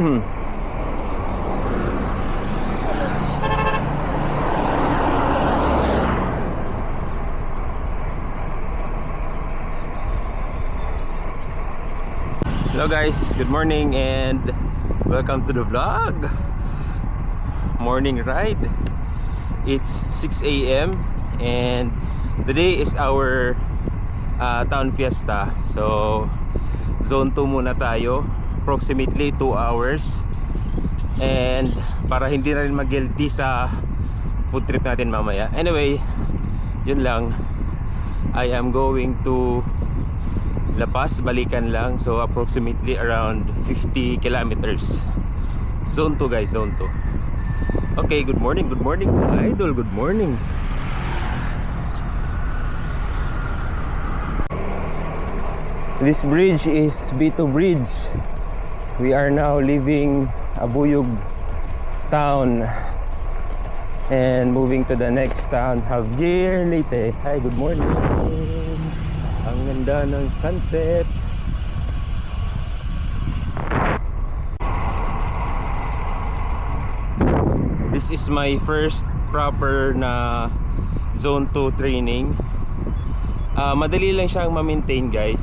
Hello guys, good morning and welcome to the vlog. Morning ride. It's 6 a.m. and today is our town fiesta. So zone 2 muna tayo, approximately 2 hours. And para hindi na rin mag-guilty sa food trip natin mamaya. Anyway, yun lang. I am going to La Paz, balikan lang. So approximately around 50 kilometers. Zone 2 guys, zone 2. Okay, good morning idol, good morning. This bridge is B2 bridge. We are now leaving Abuyog town and moving to the next town, Javier Leyte. Hi, good morning. Ang ganda ng sunset. This is my first proper na zone 2 training. Madali lang siyang ma-maintain guys.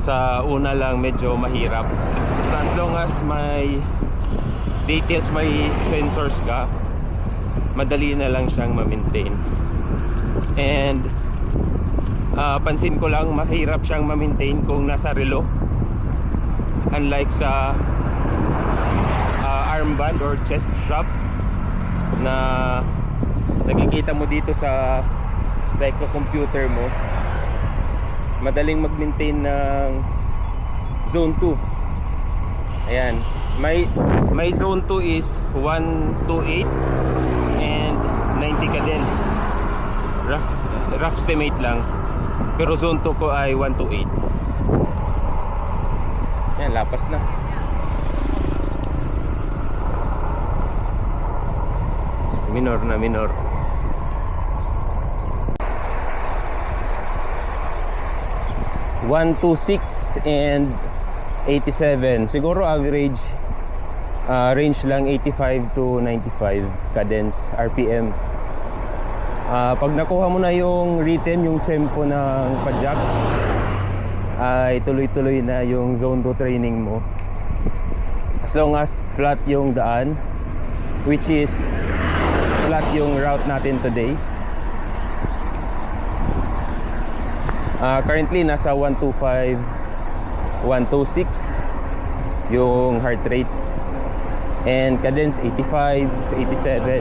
Sa una lang medyo mahirap. As long as may details, may sensors ka, madali na lang siyang ma-maintain. And pansin ko lang mahirap siyang ma-maintain kung nasa relo, unlike sa armband or chest strap na nakikita mo dito sa computer mo. Madaling mag-maintain ng zone 2. Ayan, my zone 2 is 128 and 90 cadence. Rough estimate lang. Pero zone 2 ko ay 128. Yan, lapas na. Minor na minor. One, 2, 6 and 87. Siguro average range lang 85 to 95 cadence RPM. Pag nakuha mo na yung rhythm, yung tempo ng padjak, ay tuloy-tuloy na yung zone 2 training mo. As long as flat yung daan, which is flat yung route natin today. Currently nasa 125, 126 yung heart rate, and cadence 85, 87.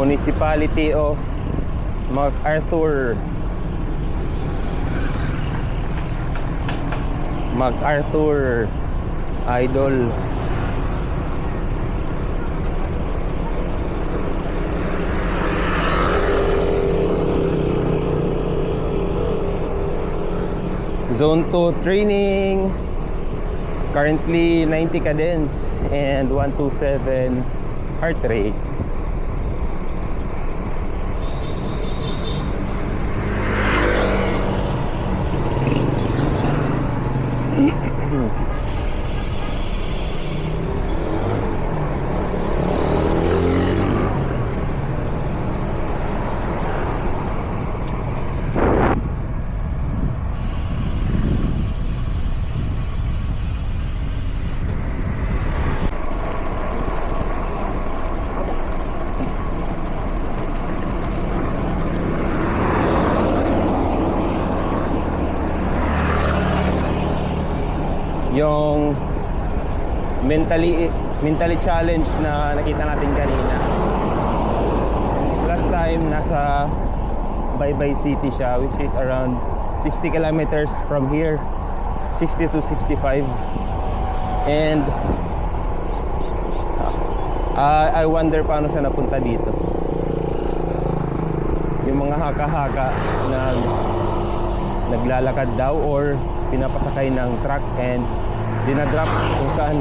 Municipality of MacArthur. MacArthur, idol. Zone 2 training. Currently 90 cadence and 127 heart rate. Yung mentally challenge na nakita natin kanina. Last time nasa Baybay City siya, which is around 60 kilometers from here, 60 to 65. And I wonder paano siya napunta dito. Yung mga haka-haka na naglalakad daw or pinapasakay ng truck and dinadrop kung saan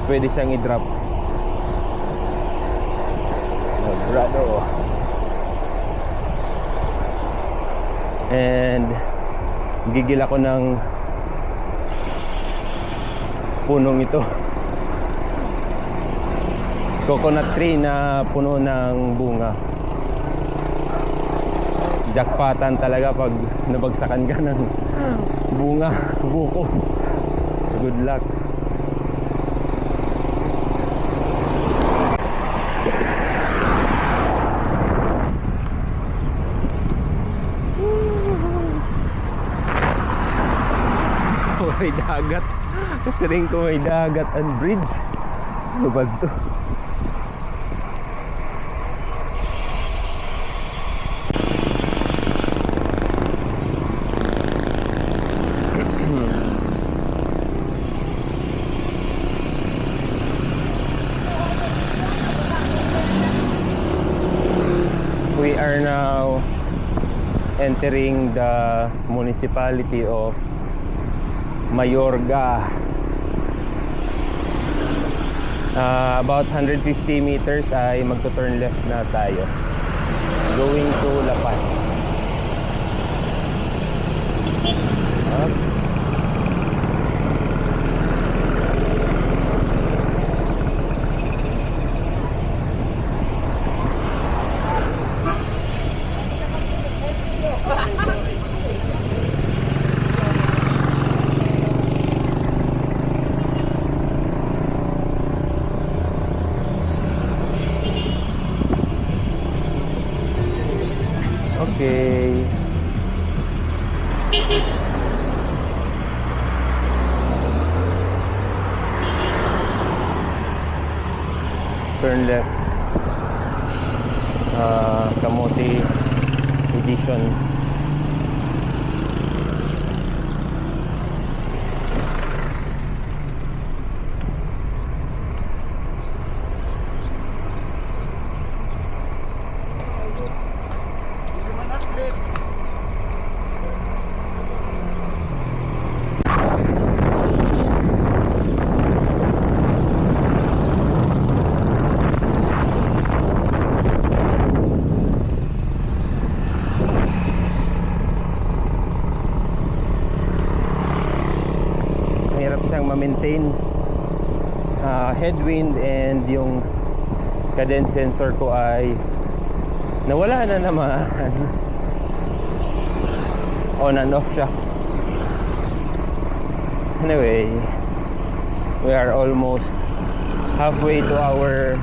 pwede siyang i-drop. Brado. And gigil ako ng punong ito. Coconut tree na puno ng bunga. Jackpotan talaga pag nabagsakan ka ng bunga, buko. Good luck. May dagat. Kasi rin ko may dagat and bridge. Ano ba ito? We are now entering the municipality of Mayorga. About 150 meters ay magto-turn left na tayo going to La Paz. Oops. Okay. Turn left. Kamote Edition. Ma-maintain headwind, and yung cadence sensor ko ay nawala na naman. On and off siya. Anyway, we are almost halfway to our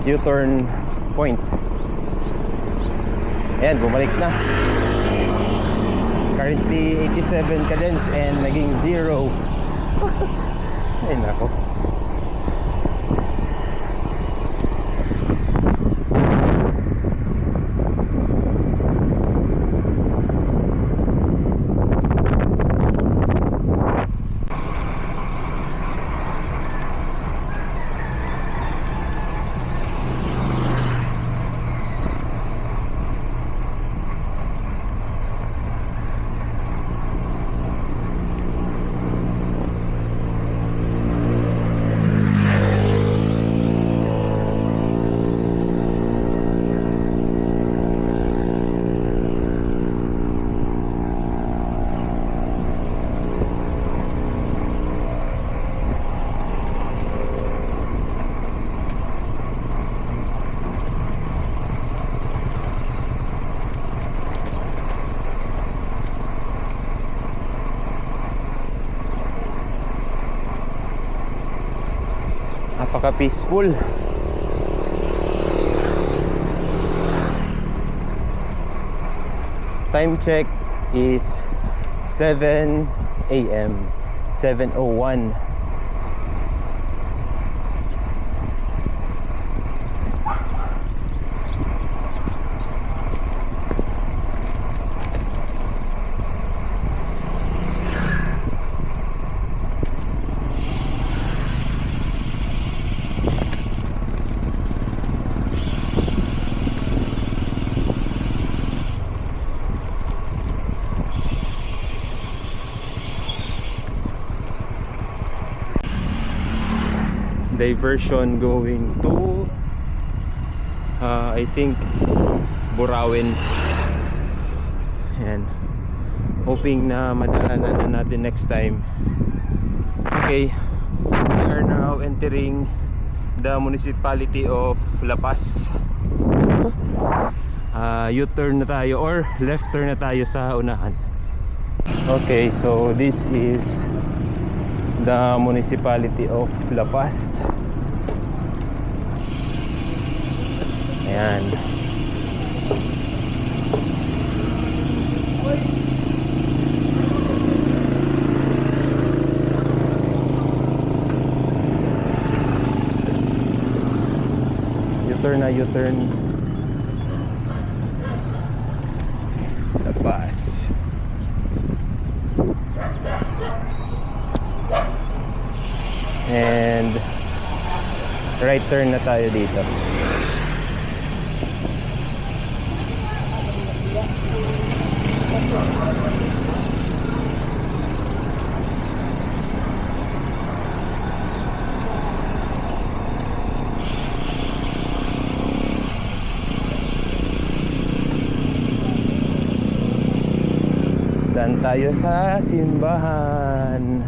U-turn point. Ayan, bumalik na. Currently 87 cadence and naging 0. Ay nako. Napaka-peaceful. Time check is 7 a.m. 7:01. diversion going to I think Burauen. Ayan, hoping na madaanan na natin next time. Okay, we are now entering the municipality of La Paz. U-turn na tayo or left turn na tayo sa unahan. Okay, so this is the municipality of La Paz. Ayan. U-turn na, U-turn. La Paz. And right turn na tayo dito. Dan tayo sa simbahan.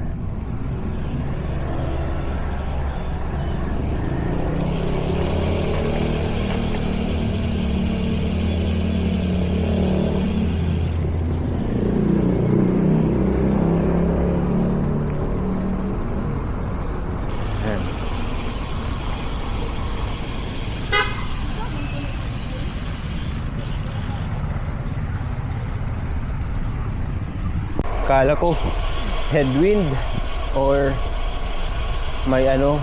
Kala ko headwind or may ano,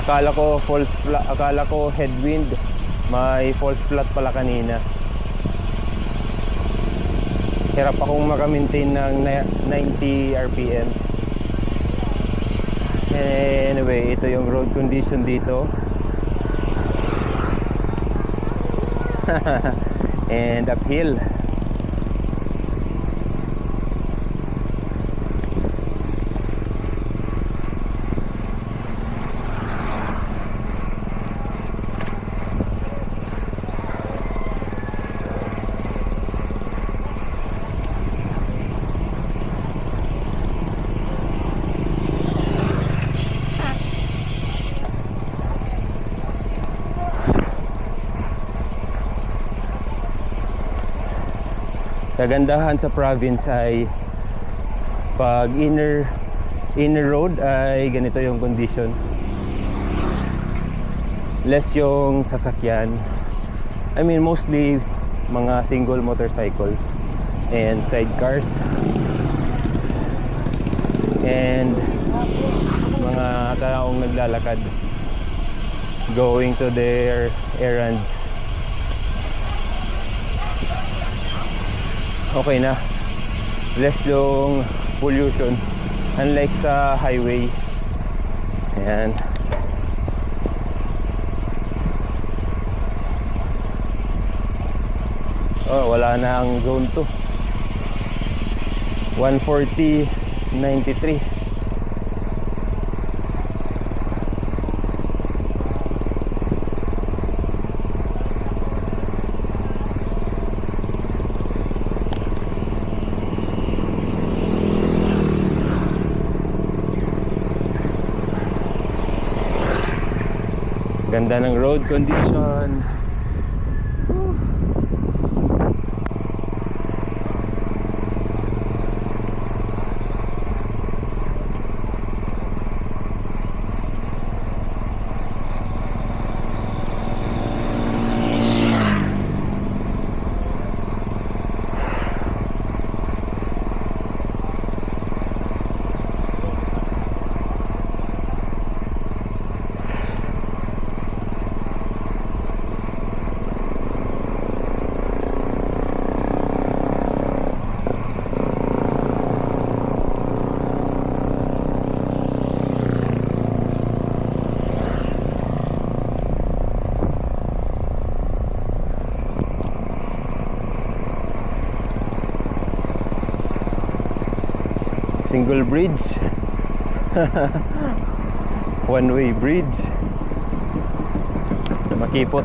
akala ko headwind, may false flat pala kanina. Hirap akong maka-maintain ng 90 RPM. Anyway, ito yung road condition dito. And uphill. Kagandahan sa province ay pag inner road ay ganito yung condition. Less yung sasakyan. I mean mostly mga single motorcycles and sidecars and mga taong naglalakad going to their errands. Okay na, less yung pollution unlike sa highway. Ayan. Oh, wala na ang zone 2. 140/93. Ganda ng road condition. Single bridge. One-way bridge. Makipot.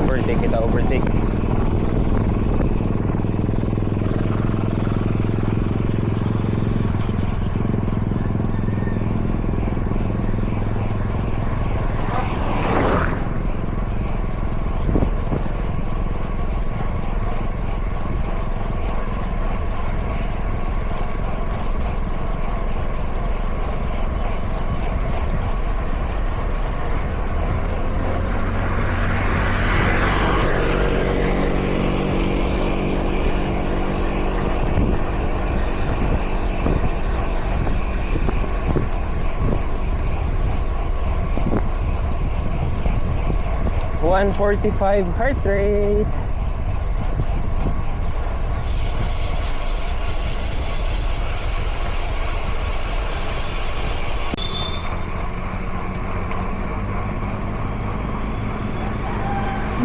Overtake kita, overtake. One 45 heart rate.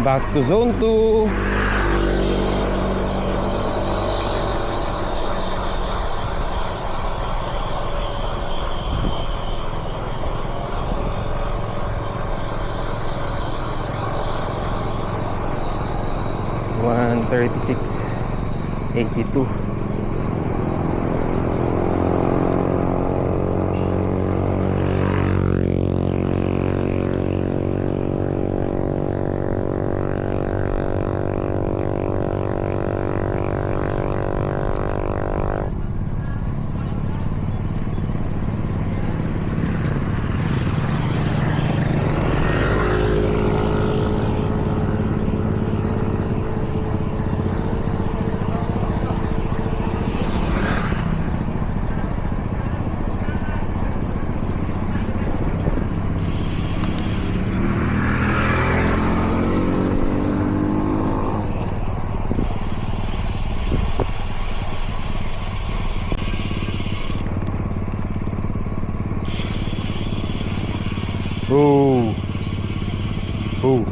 Back to zone 2. One 36.82. Oh. Oh.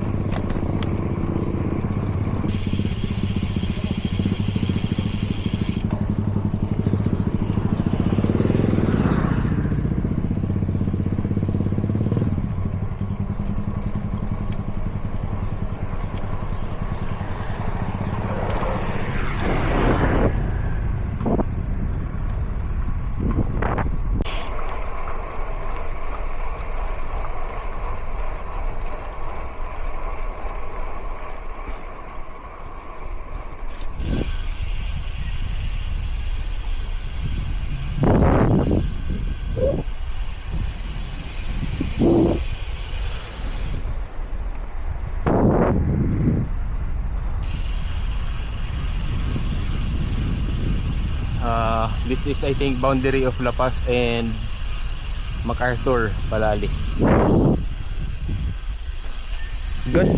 This is, I think, boundary of La Paz and MacArthur, Palali. Good.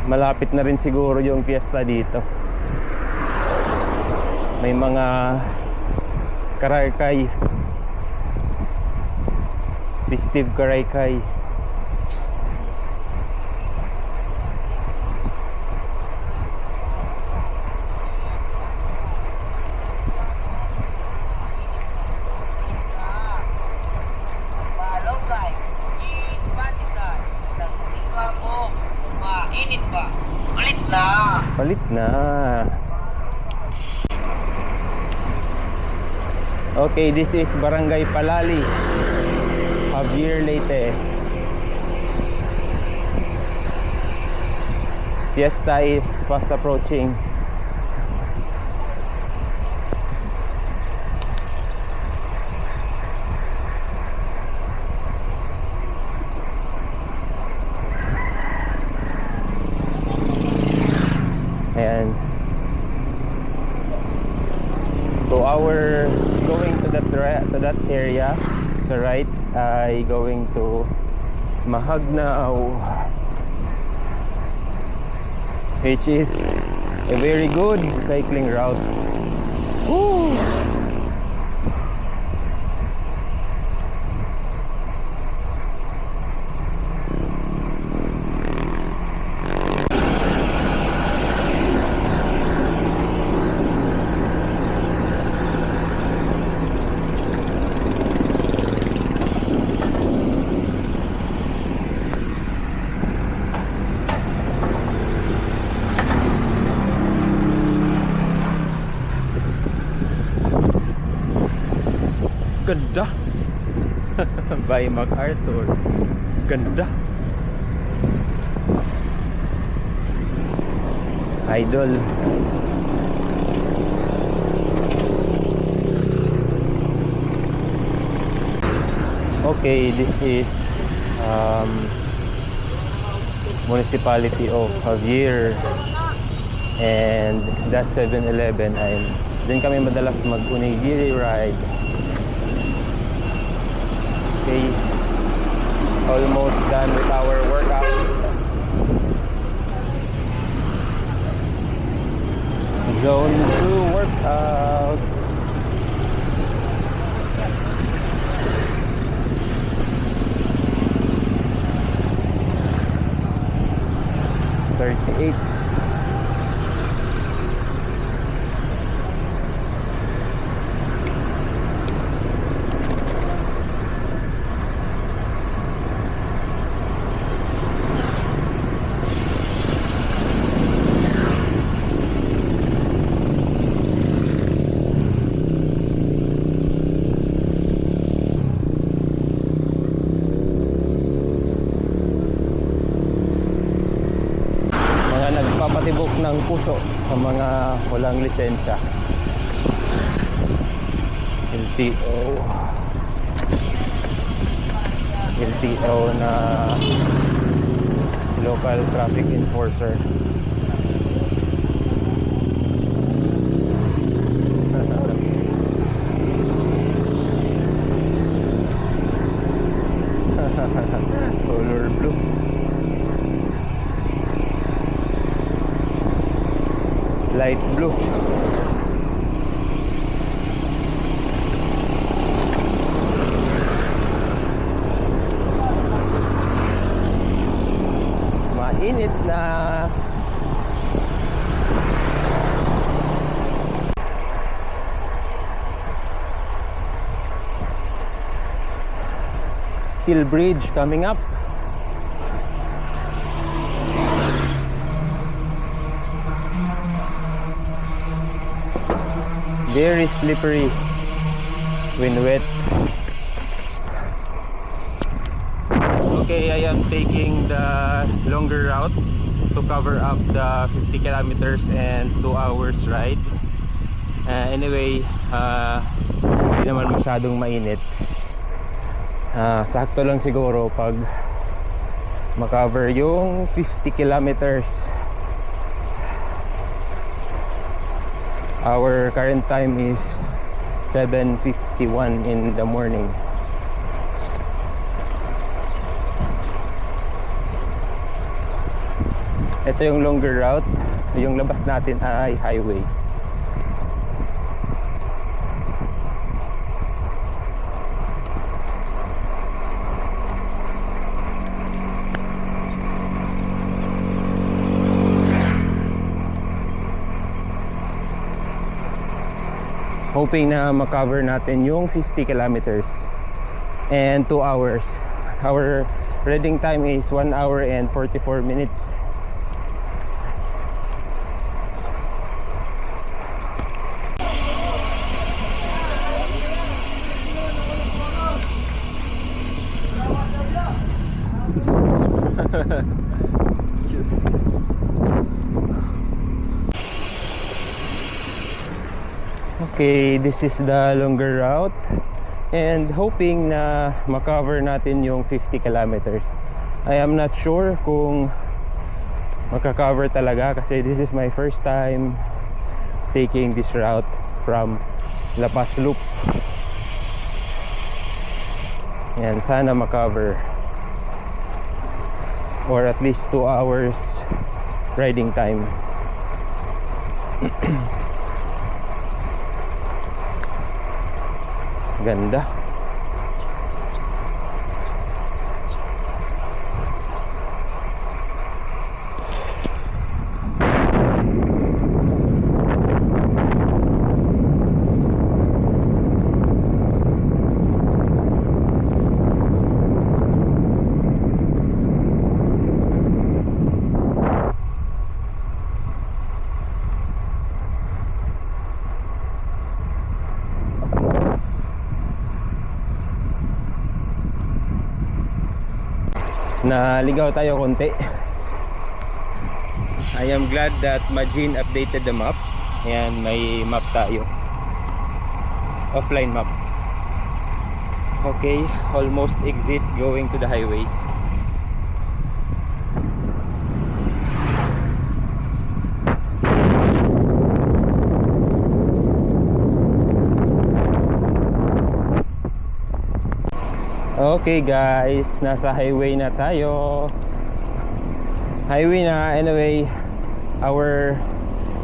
Malapit na rin siguro yung fiesta dito. May mga karaykay, festive karaykay. Palit na. Okay, this is Barangay Palali, Javier Leyte. Fiesta is fast approaching. And to our going to that area, so right, I going to Mahagnaw, which is a very good cycling route. Woo! Ganda. By MacArthur. Ganda. Idol. Okay, this is municipality of Javier, and that 7-Eleven. Din kami madalas mag-onigiri ride. Okay, almost done with our workout. Zone 2 workout. $38. Nagpapatibok ng puso sa mga walang lisensya. LTO na local traffic enforcer. Color blue. Light blue. Mainit na. Steel Bridge coming up. Very slippery when wet. Okay, I am taking the longer route to cover up the 50 kilometers and 2 hours ride. Anyway, hindi naman masyadong mainit. Sakto lang siguro pag makover yung 50 kilometers. Our current time is 7:51 in the morning. Ito yung longer route. Yung labas natin ay highway. Hoping na makover natin yung 50 kilometers and 2 hours. Our riding time is 1 hour and 44 minutes. Okay, this is the longer route and hoping na makover natin yung 50 kilometers. I am not sure kung makakover talaga kasi this is my first time taking this route from La Paz Loop. Yan, sana makover. or at least 2 hours riding time. Ganda. Naligaw tayo konti. I am glad that Majin updated the map. Ayan, may map tayo. Offline map. Okay, almost exit going to the highway. Okay guys, nasa highway na tayo. Highway na. Anyway, our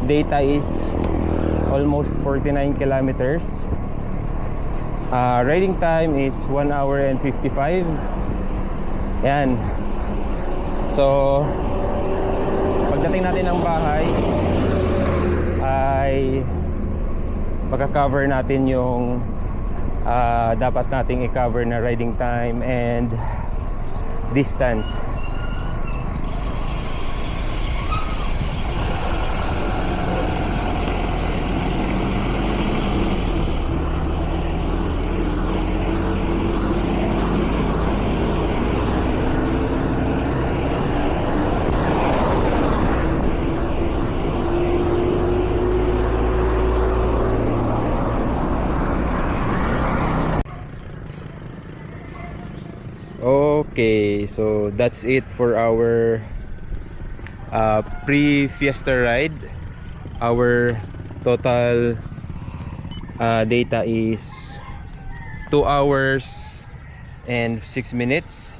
data is almost 49 kilometers. Riding time is 1 hour and 55. Yan. So pagdating natin ng bahay ay pagka-cover natin yung dapat nating i-cover na riding time and distance. Okay, so that's it for our pre-fiesta ride. Our total data is 2 hours and 6 minutes,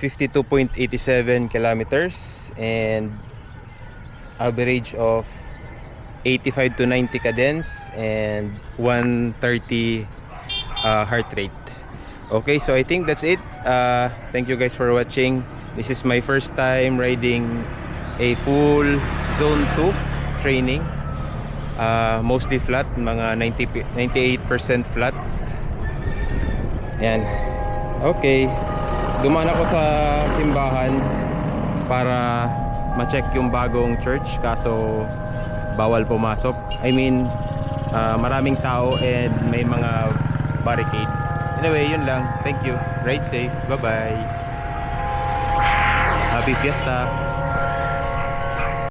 52.87 kilometers, and average of 85 to 90 cadence and 130 heart rate. Okay, so I think that's it. Thank you guys for watching. This is my first time riding a full zone 2 training. Mostly flat, mga 98% flat. Yan. Okay, dumaan ako sa simbahan para ma-check yung bagong church, kaso bawal pumasok. I mean, maraming tao and may mga barricade. Anyway, yun lang. Thank you. Ride safe. Bye-bye. Happy Fiesta.